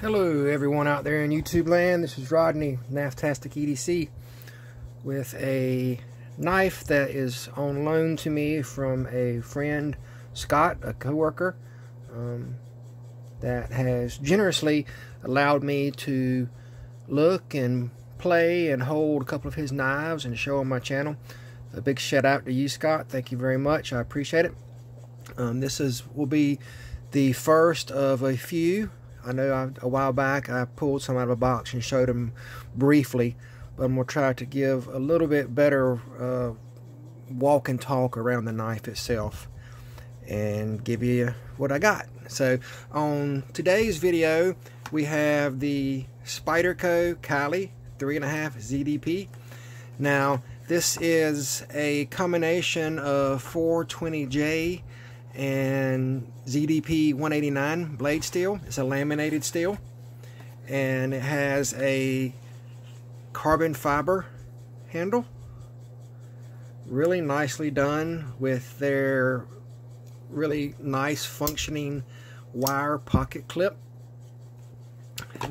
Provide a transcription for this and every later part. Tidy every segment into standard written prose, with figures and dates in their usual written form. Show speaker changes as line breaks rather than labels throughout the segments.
Hello everyone out there in YouTube land. This is Rodney, Naftastic EDC, with a knife that is on loan to me from a friend, Scott, a coworker, that has generously allowed me to look and play and hold a couple of his knives and show on my channel. A big shout out to you, Scott. Thank you very much. I appreciate it. This will be the first of a few. I know a while back I pulled some out of a box and showed them briefly, but I'm going to try to give a little bit better walk and talk around the knife itself and give you what I got. So on today's video we have the Spyderco Caly 3.5 ZDP. Now this is a combination of 420J and ZDP 189 blade steel. It's a laminated steel, and it has a carbon fiber handle, really nicely done with their really nice functioning wire pocket clip.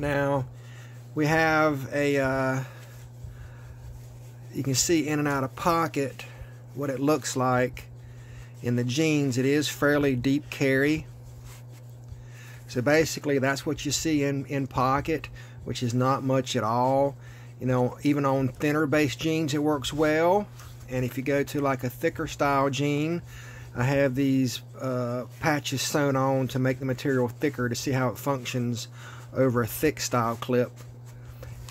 Now we have a you can see in and out of pocket what it looks like. In the jeans, it is fairly deep carry. So basically that's what you see in pocket, which is not much at all. You know, even on thinner base jeans it works well. And if you go to like a thicker style jean, I have these patches sewn on to make the material thicker to see how it functions over a thick style clip.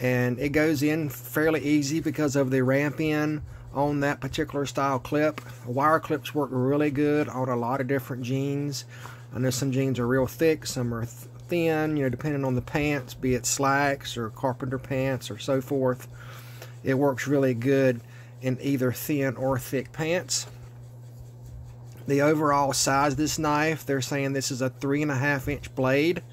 And it goes in fairly easy because of the ramp in on that particular style clip. Wire clips work really good on a lot of different jeans. I know some jeans are real thick, some are thin, you know, depending on the pants, be it slacks or carpenter pants or so forth. It works really good in either thin or thick pants. The overall size of this knife, they're saying this is a 3.5 inch blade.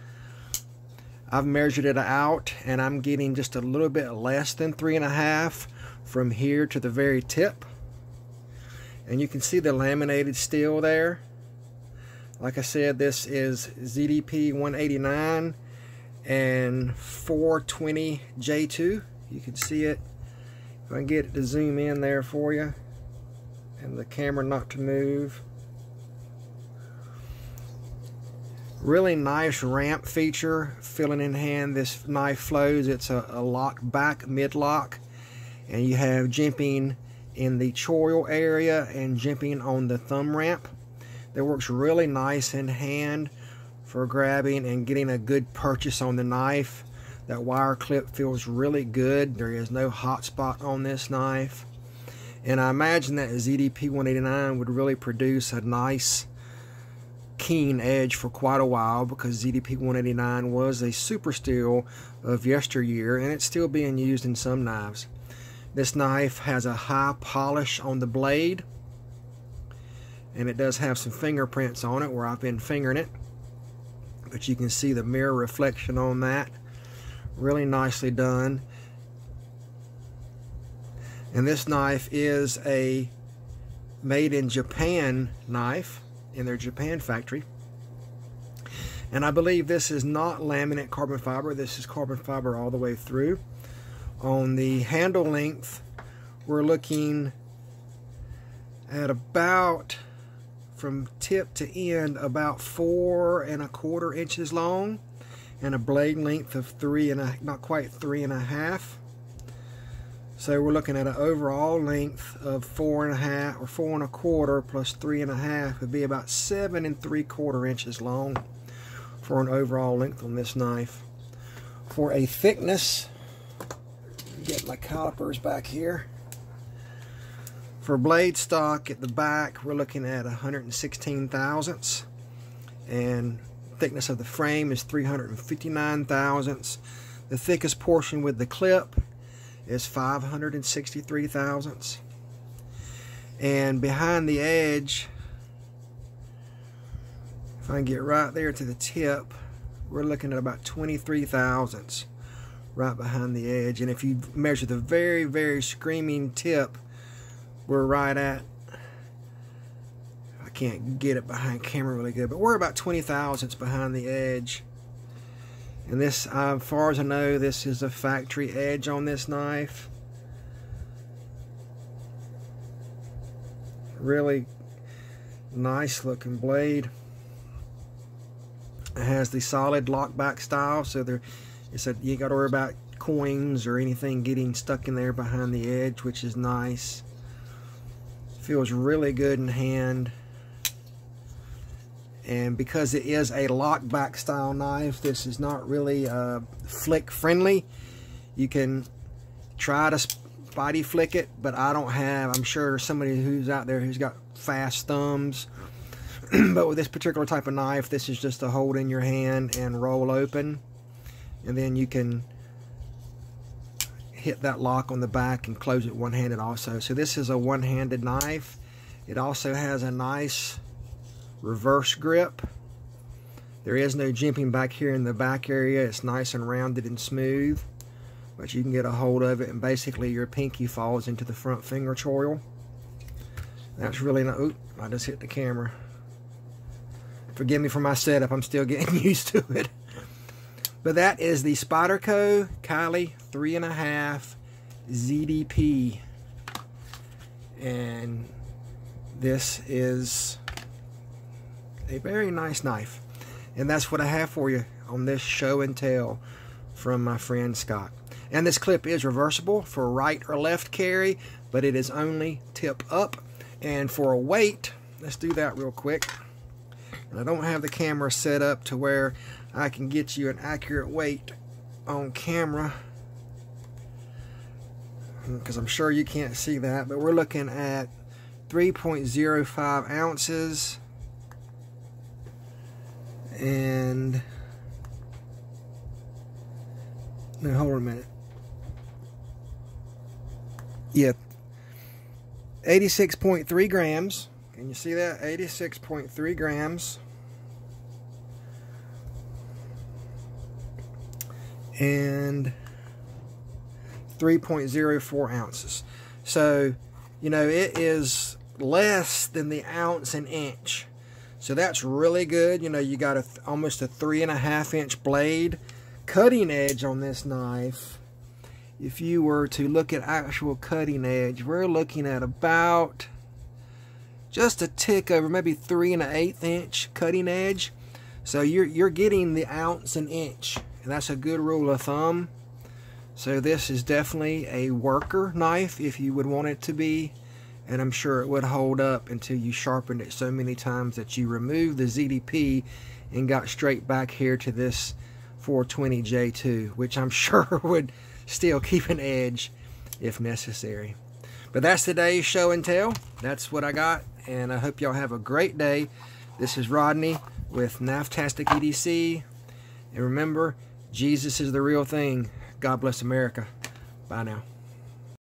I've measured it out and I'm getting just a little bit less than 3.5 from here to the very tip. And you can see the laminated steel there. Like I said, this is ZDP 189 and 420J2. You can see it. If I can get it to zoom in there for you and the camera not to move. Really nice ramp feature, feeling in hand. This knife flows. It's a lock back mid lock, and you have jimping in the choil area and jimping on the thumb ramp. That works really nice in hand for grabbing and getting a good purchase on the knife. That wire clip feels really good. There is no hot spot on this knife, and I imagine that ZDP 189 would really produce a nice keen edge for quite a while, because ZDP 189 was a super steel of yesteryear and it's still being used in some knives. This knife has a high polish on the blade, and it does have some fingerprints on it where I've been fingering it, but you can see the mirror reflection on that. Really nicely done. And this knife is a made in Japan knife in their Japan factory, and I believe this is not laminate carbon fiber. This is carbon fiber all the way through. On the handle length, we're looking at about, from tip to end, about 4¼ inches long, and a blade length of not quite 3.5. So we're looking at an overall length of 4.5 or 4¼ plus 3.5 would be about 7¾ inches long for an overall length on this knife. For a thickness, get my calipers back here. For blade stock at the back, we're looking at 116 thousandths, and thickness of the frame is 359 thousandths. The thickest portion with the clip is 563 thousandths, and behind the edge, if I can get right there to the tip, we're looking at about 23 thousandths right behind the edge. And if you measure the very, very screaming tip, we're right at, I can't get it behind camera really good, but we're about 20 thousandths behind the edge. And this, as far as I know, this is a factory edge on this knife. Really nice looking blade. It has the solid lockback style, so there, you got to worry about coins or anything getting stuck in there behind the edge, which is nice. Feels really good in hand. And because it is a lockback style knife, this is not really flick friendly. You can try to Spidey flick it, but I don't have, I'm sure somebody who's out there who's got fast thumbs. But with this particular type of knife, this is just to hold in your hand and roll open. And then you can hit that lock on the back and close it one-handed also. So this is a one-handed knife. It also has a nice reverse grip. There is no jimping back here in the back area. It's nice and rounded and smooth, but you can get a hold of it and basically your pinky falls into the front finger choil. That's really not, oop, I just hit the camera. Forgive me for my setup, I'm still getting used to it. But that is the Spyderco Caly 3.5 ZDP. And this is a very nice knife. And that's what I have for you on this show and tell from my friend Scott. And this clip is reversible for right or left carry, but it is only tip up. And for a weight, let's do that real quick. I don't have the camera set up to where I can get you an accurate weight on camera, because I'm sure you can't see that, but we're looking at 3.05 ounces. And now hold on a minute. Yeah, 86.3 grams. Can you see that? 86.3 grams. And 3.04 ounces. So, you know, it is less than the ounce an inch. So that's really good. You know, you got almost a 3.5 inch blade. Cutting edge on this knife, if you were to look at actual cutting edge, we're looking at about just a tick over, maybe 3 1/8 inch cutting edge. So you're getting the ounce an inch, and that's a good rule of thumb. So this is definitely a worker knife if you would want it to be, and I'm sure it would hold up until you sharpened it so many times that you removed the ZDP and got straight back here to this 420 J2, which I'm sure would still keep an edge if necessary. But that's today's show and tell. That's what I got, and I hope y'all have a great day. This is Rodney with Knifetastic EDC, and remember, Jesus is the real thing. God bless America. Bye now.